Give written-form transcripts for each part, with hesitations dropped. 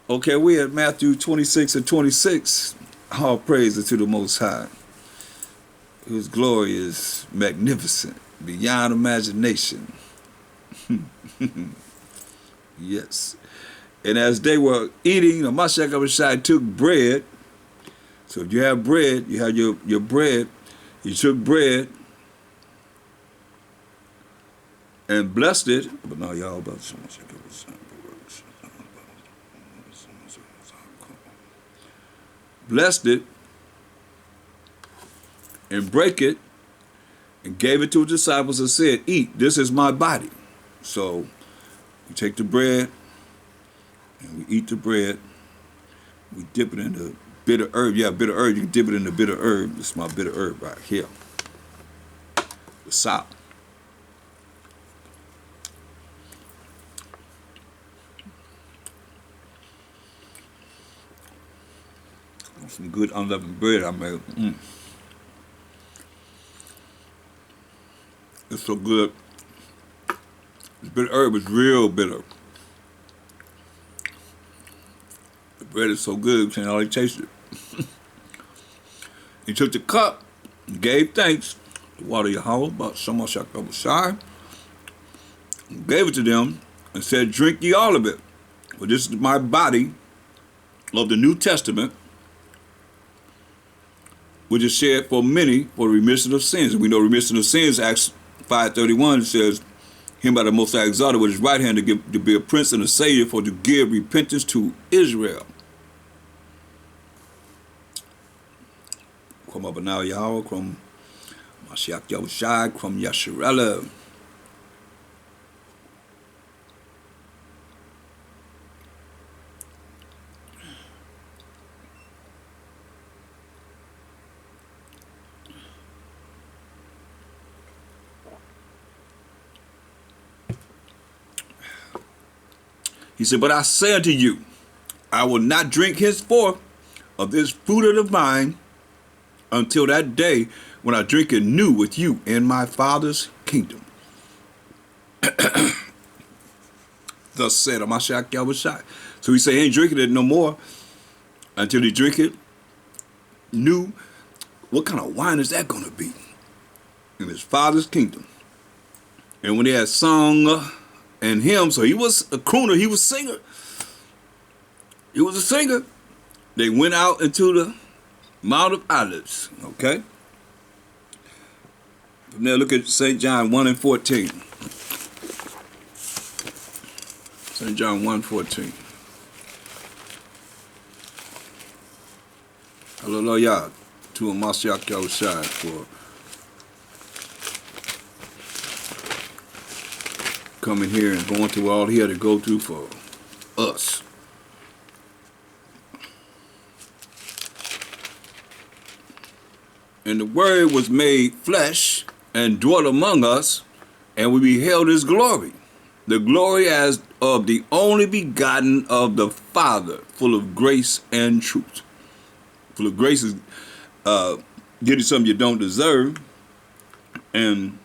Okay, we at Matthew 26 and 26. All praise to the Most High, whose glory is magnificent, beyond imagination. Yes. And as they were eating, the Mashiach Abishai took bread. So if you have bread, you have your bread. He took bread and blessed it. But now y'all about so much. Blessed it and break it and gave it to his disciples and said, eat, this is my body. So we take the bread and we eat the bread. We dip it in the bitter herb. Yeah, bitter herb. You can dip it in the bitter herb. This is my bitter herb right here. The salt. Some good unleavened bread I made. It's so good. The bitter herb is real bitter. The bread is so good, you can't hardly taste it. He took the cup, gave thanks, the water Yahweh, about so much Shai, gave it to them, and said, drink ye all of it. For this is my body of the New Testament, which is shed for many for the remission of sins. And we know remission of sins, Acts 5:31 says, him by the Most High exalted with his right hand to be a prince and a savior, for to give repentance to Israel. From Abinah Yahweh, from Mashiach Yahushai, from Yasharella. He said, but I say unto you, I will not drink henceforth of this fruit of the vine until that day when I drink it new with you in my Father's kingdom. Thus said Mashiach Yahushai. So he said he ain't drinking it no more until he drink it new. What kind of wine is that going to be? In his Father's kingdom. And when they had sung and hymn, so he was a crooner, he was a singer. He was a singer. They went out into the Mount of Olives, okay? From there, look at St. John 1 and 14. St. John 1:14. Hallelujah to Mashiach Yahushai for coming here and going through all he had to go through for us. And the Word was made flesh and dwelt among us, and we beheld his glory. The glory as of the only begotten of the Father, full of grace and truth. Full of grace is getting something you don't deserve. And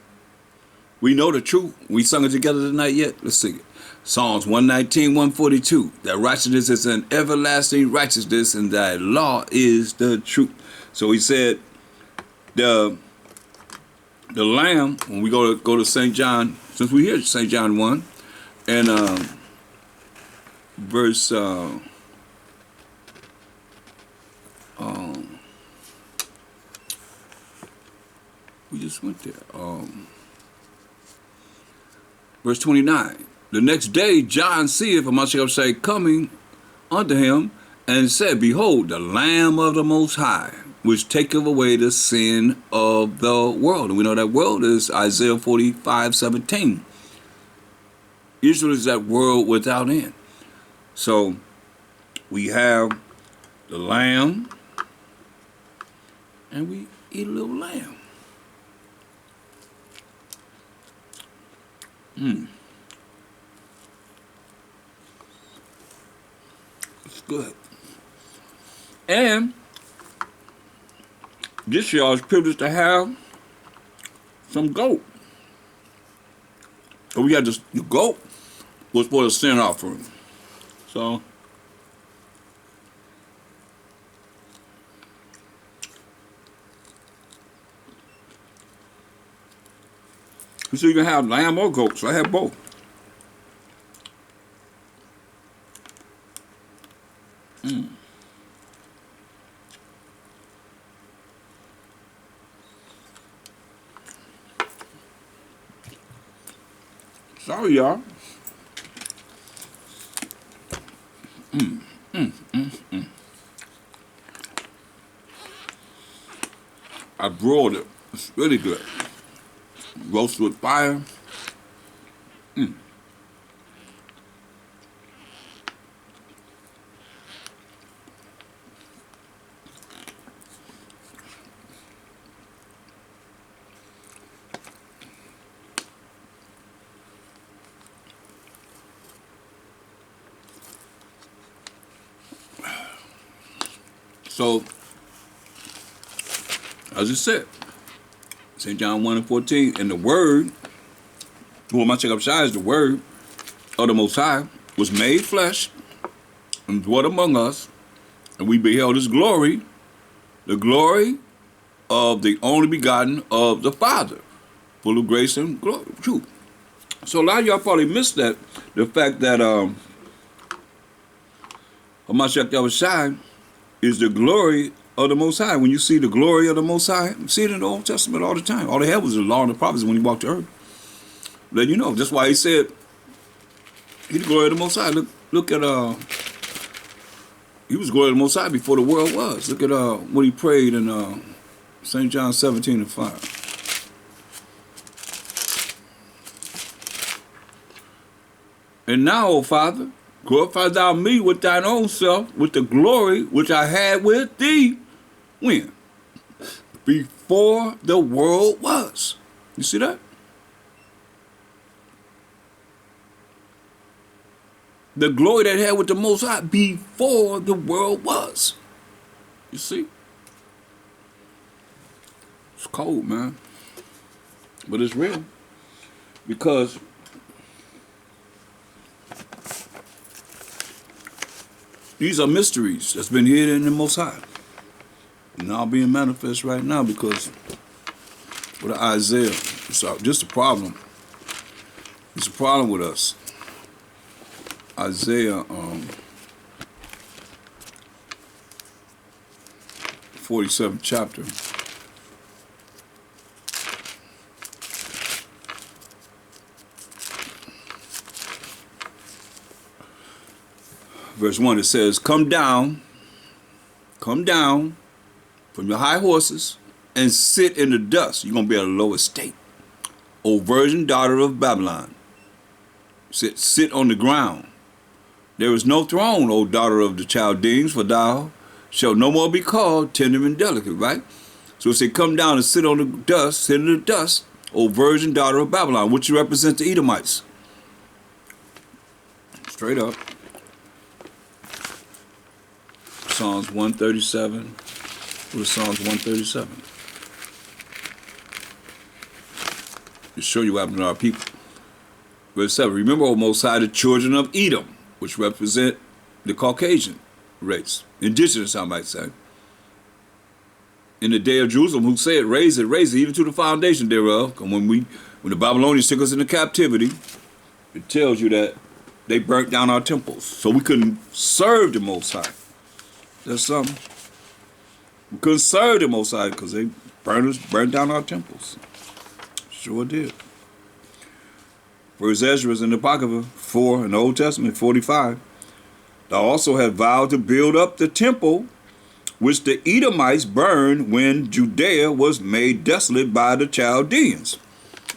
we know the truth. We sung it together tonight yet? Let's sing it. Psalms 119, 142. That righteousness is an everlasting righteousness, and thy law is the truth. So he said, the Lamb, when we go to St. John, since we hear St. John 1, and verse we just went there. Verse 29. The next day John seeth Mashiach say coming unto him, and said, behold, the Lamb of the Most High, which taketh away the sin of the world. And we know that world is Isaiah 45:17. Israel is that world without end. So we have the lamb, and we eat a little lamb. It's good. And this year I was privileged to have some goat. So we had the goat was for the sin offering. So So you can have lamb or goat, so I have both. Sorry, y'all. I broiled it. It's really good. Roast with fire. So, as I said, St. John 1 and 14, and the word, who am I check up shy is the word of the Most High, was made flesh and dwelt among us, and we beheld his glory, the glory of the only begotten of the Father, full of grace and glory, truth. So a lot of y'all probably missed that, the fact that Hamashiach Yahushua is the glory of the Most High. When you see the glory of the Most High, you see it in the Old Testament all the time. All they had was the law and the prophets when he walked the earth. Let you know. That's why he said, he's the glory of the Most High. Look at, he was the glory of the Most High before the world was. Look at what he prayed in St. John 17 and 5. And now, O Father, glorify thou me with thine own self, with the glory which I had with thee. When? Before the world was. You see that? The glory that he had with the Most High before the world was. You see? It's cold, man. But it's real. Because these are mysteries that's been hidden in the Most High. Now being manifest right now because with Isaiah, it's just a problem. It's a problem with us. Isaiah 47th chapter. Verse 1, it says, come down from your high horses and sit in the dust. You're going to be at a low estate. O virgin daughter of Babylon, sit on the ground. There is no throne, O daughter of the Chaldeans, for thou shalt no more be called tender and delicate, right? So it said, come down and sit on the dust, sit in the dust, O virgin daughter of Babylon, which represents the Edomites. Straight up. Psalms 137. What is Psalms 137? To show you what happened to our people. Verse 7. Remember, O Most High, the children of Edom, which represent the Caucasian race, indigenous, I might say. In the day of Jerusalem, who said, raise it, even to the foundation thereof. And when the Babylonians took us into captivity, it tells you that they burnt down our temples, so we couldn't serve the Most High. That's something. We couldn't serve the Most High because they burned down our temples. Sure did. First Ezra in the Apocrypha 4 in the Old Testament 45. Thou also had vowed to build up the temple which the Edomites burned when Judea was made desolate by the Chaldeans,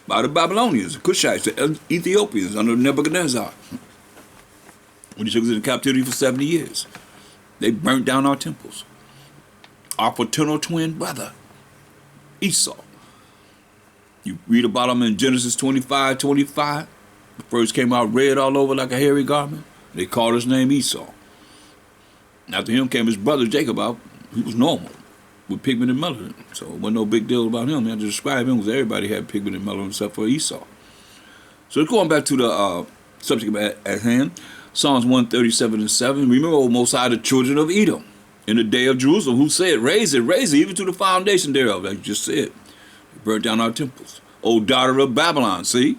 by the Babylonians, the Cushites, the Ethiopians under Nebuchadnezzar. When he took us into captivity for 70 years. They burnt down our temples. Our paternal twin brother, Esau. You read about him in Genesis 25:25. The first came out red all over like a hairy garment. They called his name Esau. After him came his brother Jacob out. He was normal with pigment and melanin. So it wasn't no big deal about him. They had to describe him because everybody had pigment and melanin except for Esau. So going back to the subject at hand. Psalms 137 and 7. Remember, O Most High, the children of Edom, in the day of Jerusalem, who said, raise it, even to the foundation thereof, like you just said. They burnt down our temples. O daughter of Babylon. See?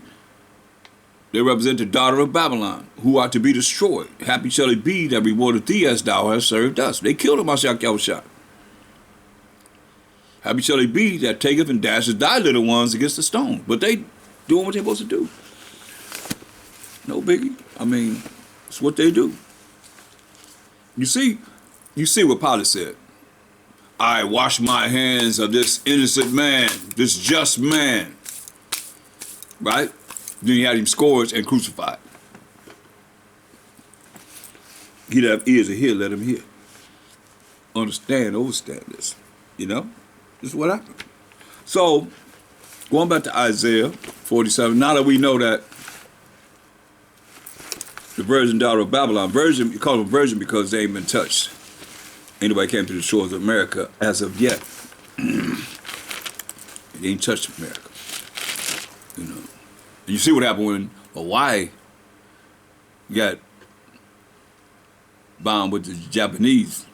They represent the daughter of Babylon, who are to be destroyed. Happy shall it be that rewarded thee as thou hast served us. They killed him, Mashiach Yahushua. Happy shall it be that taketh and dashes thy little ones against the stone. But they doing what they're supposed to do. No biggie. I mean, it's what they do. You see what Pilate said. I wash my hands of this innocent man, this just man. Right? Then he had him scourged and crucified. He that have ears to hear, let him hear. Understand, overstand this. You know? This is what happened. So, going back to Isaiah 47, now that we know that the virgin daughter of Babylon, virgin, you call them virgin because they ain't been touched. Anybody came to the shores of America as of yet. They ain't touched America. You know. And you see what happened when Hawaii got bombed with the Japanese.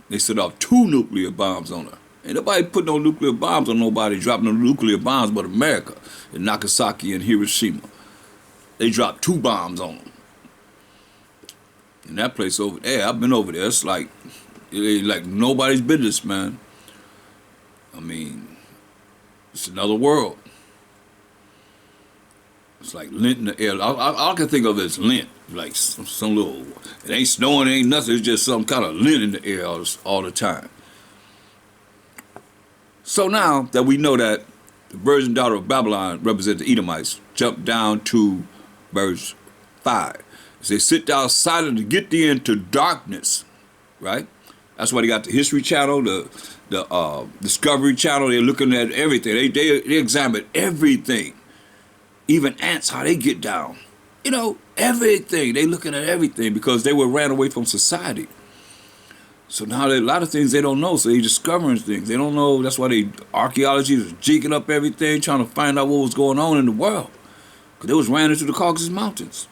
They set off 2 nuclear bombs on her. Ain't nobody put no nuclear bombs on nobody, dropping no nuclear bombs but America in Nagasaki and Hiroshima. They dropped 2 bombs on them. And that place over there, I've been over there, it ain't like nobody's business, man. I mean, it's another world. It's like lint in the air. All I can think of is lint. Like some little, it ain't snowing, it ain't nothing, it's just some kind of lint in the air all the time. So now that we know that the virgin daughter of Babylon represents the Edomites, jump down to verse 5. It says, sit thou silent to get thee into darkness, right? That's why they got the History Channel, the Discovery Channel. They're looking at everything. They examine everything. Even ants, how they get down. You know, everything. They looking at everything because they were ran away from society. So now there are a lot of things they don't know, so they're discovering things. They don't know, that's why archaeology is jigging up everything, trying to find out what was going on in the world. Because they was ran into the Caucasus Mountains.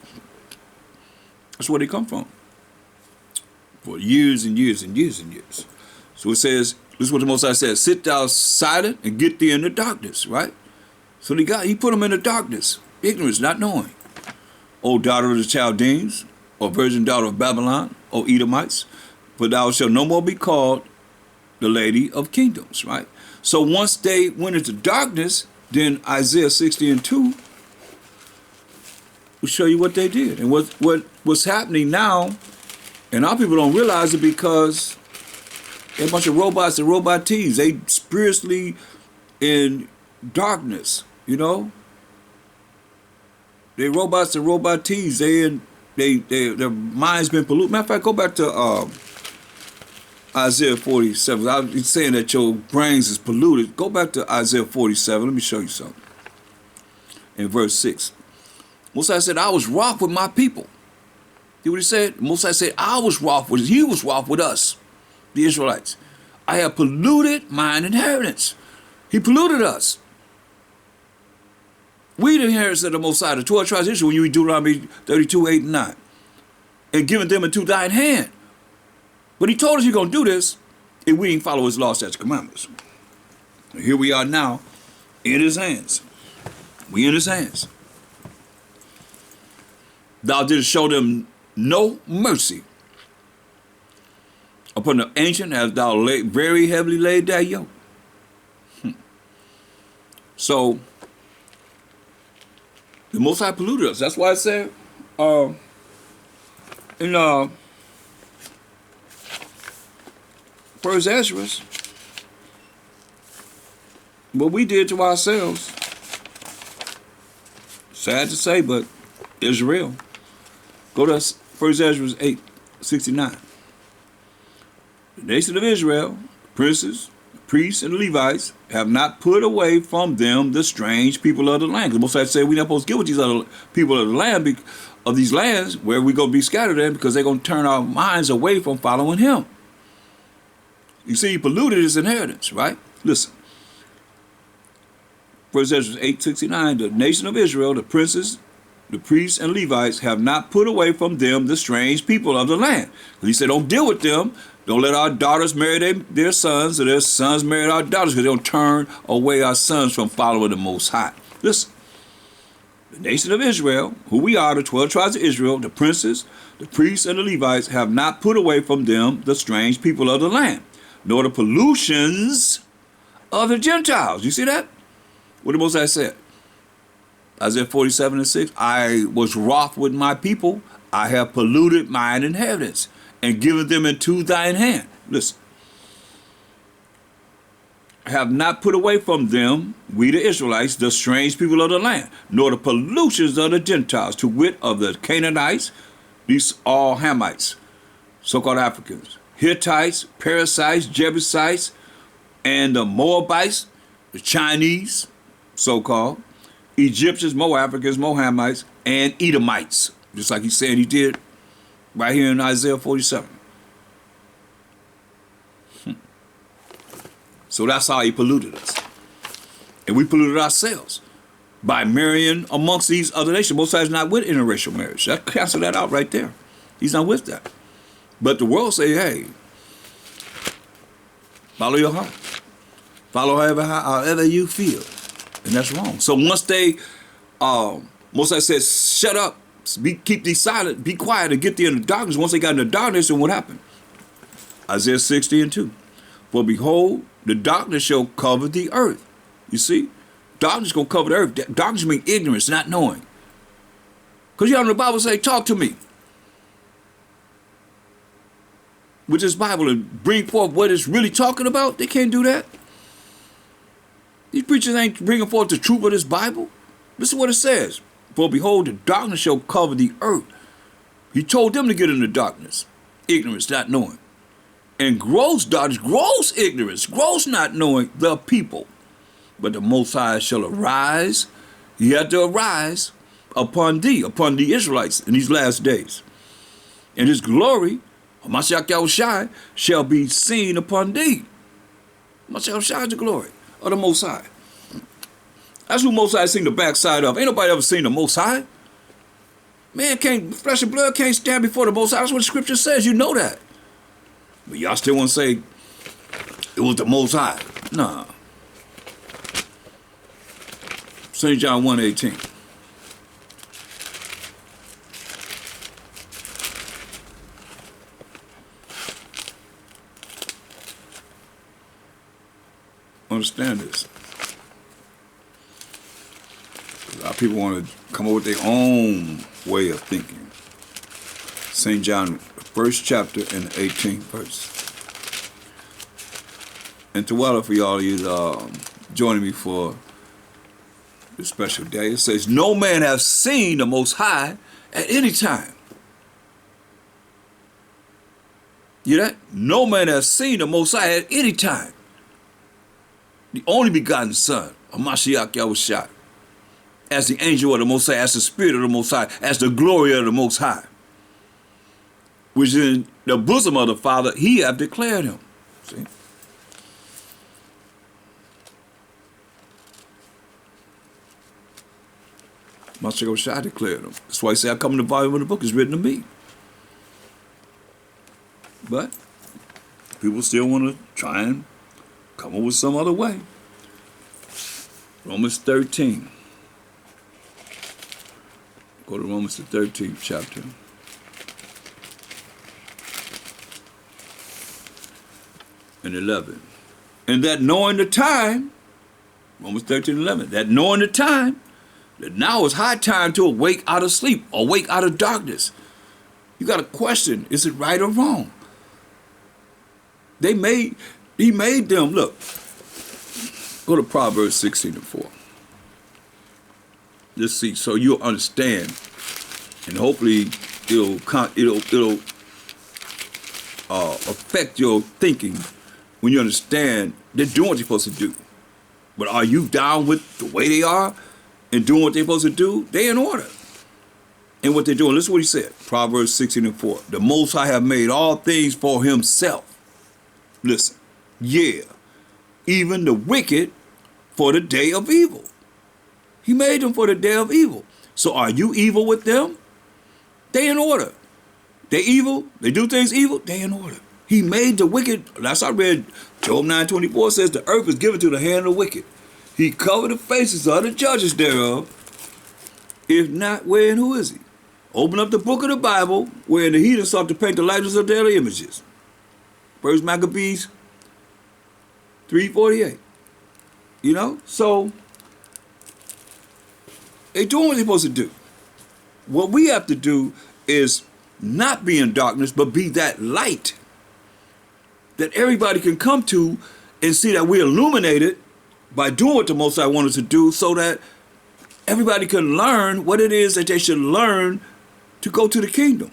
That's where they come from. For years and years and years and years. So it says, this is what the Most High says, sit thou silent and get thee in the darkness, right? So he put them in the darkness, ignorance, not knowing. O daughter of the Chaldeans, or virgin daughter of Babylon, O Edomites, for thou shalt no more be called the lady of kingdoms, right? So once they went into darkness, then Isaiah 60:2 will show you what they did. And what's happening now, and our people don't realize it because they're a bunch of robots and robot teens. They spiritually in darkness, you know? They robots and robot teens. Their mind's been polluted. Matter of fact, go back to Isaiah 47. I was saying that your brains is polluted. Go back to Isaiah 47. Let me show you something. In verse 6. Moses said, I was wroth with my people. See what he said? Moses said, he was wroth with us, the Israelites. I have polluted mine inheritance. He polluted us. We the inheritance of the Most High, the 12 tribes of Israel, when you read Deuteronomy 32:8-9, and given them into thine hand. But he told us he's going to do this if we didn't follow his law, statutes, commandments. And here we are now in his hands. We in his hands. Thou didst show them no mercy. Upon the ancient as thou very heavily laid that yoke. So, the Most High polluted us. That's why I said in First Ezra, what we did to ourselves, sad to say, but it's real. Go to First Ezra 8:69. The nation of Israel, princes, priests, and Levites have not put away from them the strange people of the land. Because most of say we're not supposed to get with these other people of the land, of these lands where we're going to be scattered in, because they're going to turn our minds away from following him. You see, he polluted his inheritance, right? Listen. First Ezra 8:69, the nation of Israel, the princes, the priests, and Levites have not put away from them the strange people of the land. He said, don't deal with them. Don't let our daughters marry their sons, or their sons marry our daughters, because they'll turn away our sons from following the Most High. Listen, the nation of Israel, who we are, the 12 tribes of Israel, the princes, the priests, and the Levites, have not put away from them the strange people of the land, nor the pollutions of the Gentiles. You see that? What the Most High said? Isaiah 47:6, I was wroth with my people. I have polluted mine inheritance and given them into thine hand. Listen. Have not put away from them, we the Israelites, the strange people of the land, nor the pollutions of the Gentiles, to wit of the Canaanites, these all Hamites, so-called Africans, Hittites, Perizzites, Jebusites, and the Moabites, the Chinese, so-called, Egyptians, Moab-Africans, Mohamites, and Edomites, just like he said he did right here in Isaiah 47. So that's how he polluted us. And we polluted ourselves by marrying amongst these other nations. Most High is not with interracial marriage. That cancel that out right there. He's not with that. But the world say, hey, follow your heart. Follow however you feel. And that's wrong. So once they, Most High says, shut up, keep thee silent, be quiet, and get thee in the darkness. Once they got in the darkness, then what happened? Isaiah 60:2. For behold, the darkness shall cover the earth. You see? Darkness going to cover the earth. Darkness means ignorance, not knowing. Because you know the Bible say, talk to me with this Bible and bring forth what it's really talking about. They can't do that. These preachers ain't bringing forth the truth of this Bible. This is what it says. For behold, the darkness shall cover the earth. He told them to get in the darkness. Ignorance, not knowing. And gross darkness, gross ignorance, gross not knowing the people. But the Most High shall arise. He had to arise upon thee, upon the Israelites in these last days. And his glory, Mashiach Yahushai, shall be seen upon thee. Mashiach Yahushai is the glory of the Most High. That's who Most High seen the backside of. Ain't nobody ever seen the Most High. Man can't, flesh and blood can't stand before the Most High. That's what the scripture says. You know that. But y'all still want to say it was the Most High. Nah. St. John 1:18. Understand this. A lot of people want to come up with their own way of thinking. St. John, first chapter and the 18th verse. And to well for y'all joining me for this special day, it says, no man has seen the Most High at any time. You hear that? No man has seen the Most High at any time. The only begotten Son of Mashiach Yahushua, as the angel of the Most High, as the Spirit of the Most High, as the glory of the Most High, which is in the bosom of the Father, he have declared him. See? Mashiach Yahushua declared him. That's why he said, I come in the volume of the book, it's written of me. But people still want to try and come up with some other way. Romans 13. Go to Romans the 13th chapter. And 11. And that knowing the time, Romans 13:11, that knowing the time, that now is high time to awake out of sleep, awake out of darkness. You got to question, is it right or wrong? He made them, look, go to Proverbs 16:4. Let's see, so you'll understand, and hopefully it'll affect your thinking when you understand they're doing what they're supposed to do. But are you down with the way they are and doing what they're supposed to do? They're in order in what they're doing. Listen to what he said, Proverbs 16:4. The Most High have made all things for himself. Listen, yeah, even the wicked for the day of evil. He made them for the day of evil. So are you evil with them? They in order. They evil. They do things evil. They in order. He made the wicked. That's I read Job 9:24 says the earth is given to the hand of the wicked. He covered the faces of the judges thereof. If not, where and who is he? Open up the book of the Bible, where the heathen sought to paint the likeness of their images. First Maccabees 3:48. You know? So, they doing what they're supposed to do. What we have to do is not be in darkness, but be that light that everybody can come to and see that we're illuminated by doing what the Most High wanted to do, so that everybody can learn what it is that they should learn to go to the kingdom.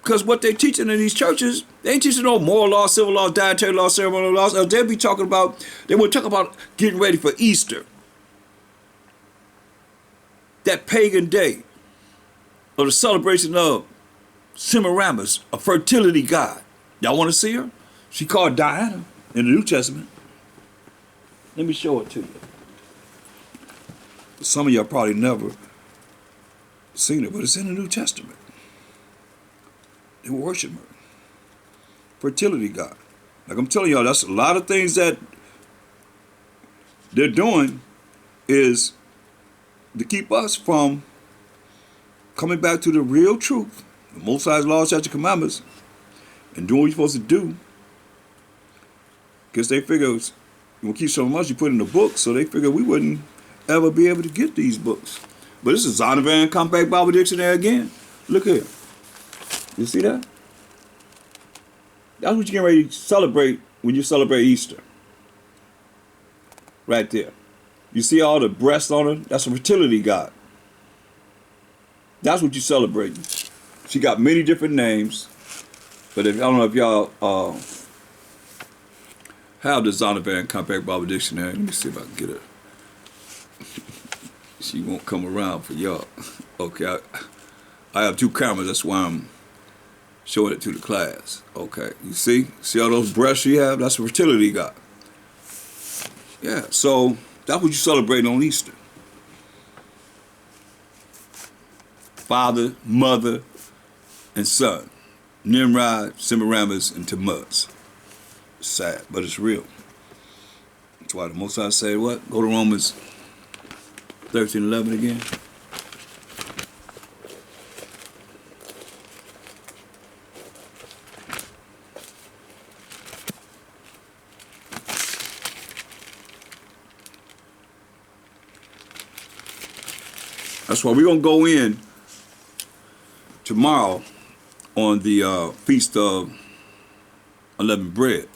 Because what they're teaching in these churches, they ain't teaching no moral law, civil law, dietary law, ceremonial laws. They'll be talking about, they will talk about getting ready for Easter. That pagan day of the celebration of Semiramis, a fertility god. Y'all want to see her? She called Diana in the New Testament. Let me show it to you. Some of y'all probably never seen it, but it's in the New Testament. They worship her. Fertility god. Like I'm telling y'all, that's a lot of things that they're doing is to keep us from coming back to the real truth, the Most High's laws, statutes, and commandments, and doing what you're supposed to do. Because they figure we'll keep so much you put in the book, so they figure we wouldn't ever be able to get these books. But this is Zondervan Compact Bible Dictionary again. Look here. You see that? That's what you're getting ready to celebrate when you celebrate Easter. Right there. You see all the breasts on her? That's a fertility god. That's what you celebrate. She got many different names. But I don't know if y'all have the Zondervan Compact Bible Dictionary. Let me see if I can get it. She won't come around for y'all. Okay, I have two cameras. That's why I'm showing it to the class. Okay, you see all those breasts she have? That's a fertility god. Yeah, so that's what you celebrate on Easter. Father, mother, and son. Nimrod, Semiramis, and Tammuz. It's sad, but it's real. That's why the Most High said what? Go to Romans 13:11 again. That's why we're going to go in tomorrow on the Feast of Unleavened Bread.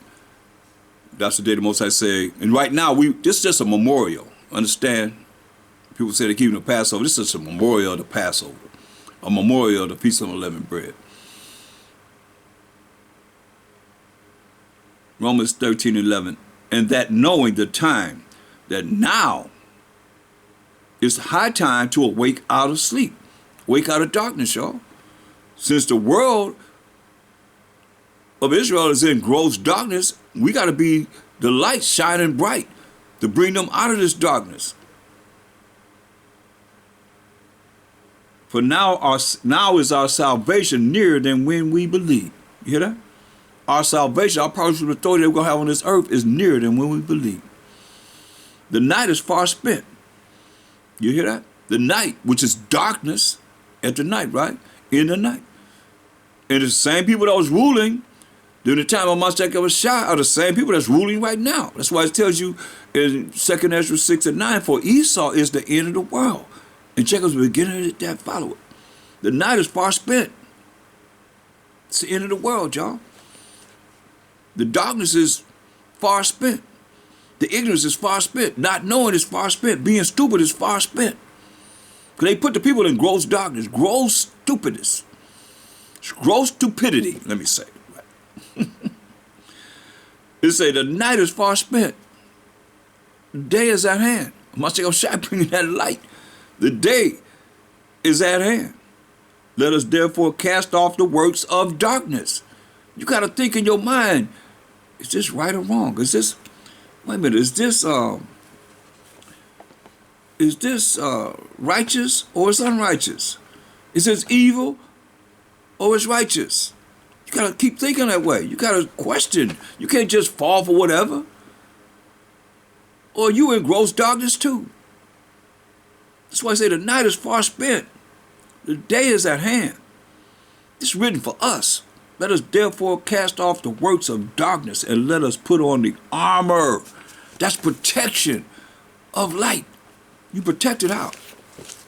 That's the day the Most High say. And right now, this is just a memorial. Understand? People say they're keeping the Passover. This is a memorial of the Passover. A memorial of the Feast of Unleavened Bread. Romans 13:11. And that knowing the time, that now is high time to awake out of sleep. Wake out of darkness, y'all. Since the world of Israel is in gross darkness, we got to be the light shining bright to bring them out of this darkness. For now is our salvation nearer than when we believe. You hear that? Our salvation, our power and authority that we're going to have on this earth is nearer than when we believe. The night is far spent. You hear that? The night, which is darkness at the night, right? In the night. And the same people that was ruling during the time of Mashiach was Shah are the same people that's ruling right now. That's why it tells you in 2 Ezra 6:9, for Esau is the end of the world, and Jacob is the beginning of that follower. The night is far spent. It's the end of the world, y'all. The darkness is far spent. The ignorance is far spent. Not knowing is far spent. Being stupid is far spent. Because they put the people in gross darkness, gross stupidness, gross stupidity, let me say. It say the night is far spent. The day is at hand. Mashiach Shai bringing that light. The day is at hand. Let us therefore cast off the works of darkness. You got to think in your mind, is this right or wrong? Is this, wait a minute, is this righteous or is unrighteous? Is this evil or is righteous? You got to keep thinking that way. You got to question. You can't just fall for whatever. or you in gross darkness too. That's why I say the night is far spent. The day is at hand. It's written for us. Let us therefore cast off the works of darkness and let us put on the armor. That's protection of light. You protect it out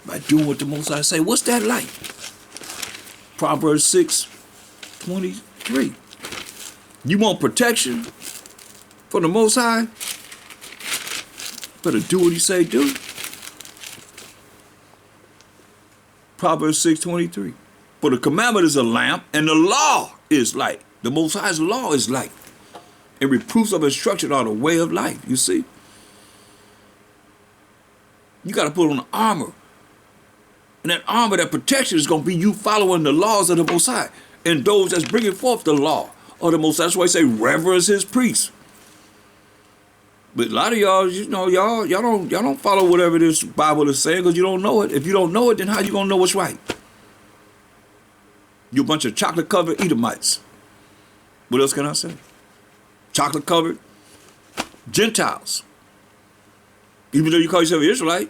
by doing what the Most High say. What's that light? Proverbs 6:23. You want protection from the Most High? Better do what he say do. Proverbs 6:23. For the commandment is a lamp, and the law is light. The Most High's law is light. And reproofs of instruction are the way of life. You see? You got to put on the armor. And that armor, that protection is going to be you following the laws of the Most High. And those that's bringing forth the law of the Most High. That's why I say reverence his priests. But a lot of y'all, you know, y'all don't follow whatever this Bible is saying because you don't know it. If you don't know it, then how you going to know what's right? You a bunch of chocolate-covered Edomites. What else can I say? Chocolate-covered Gentiles. Even though you call yourself an Israelite,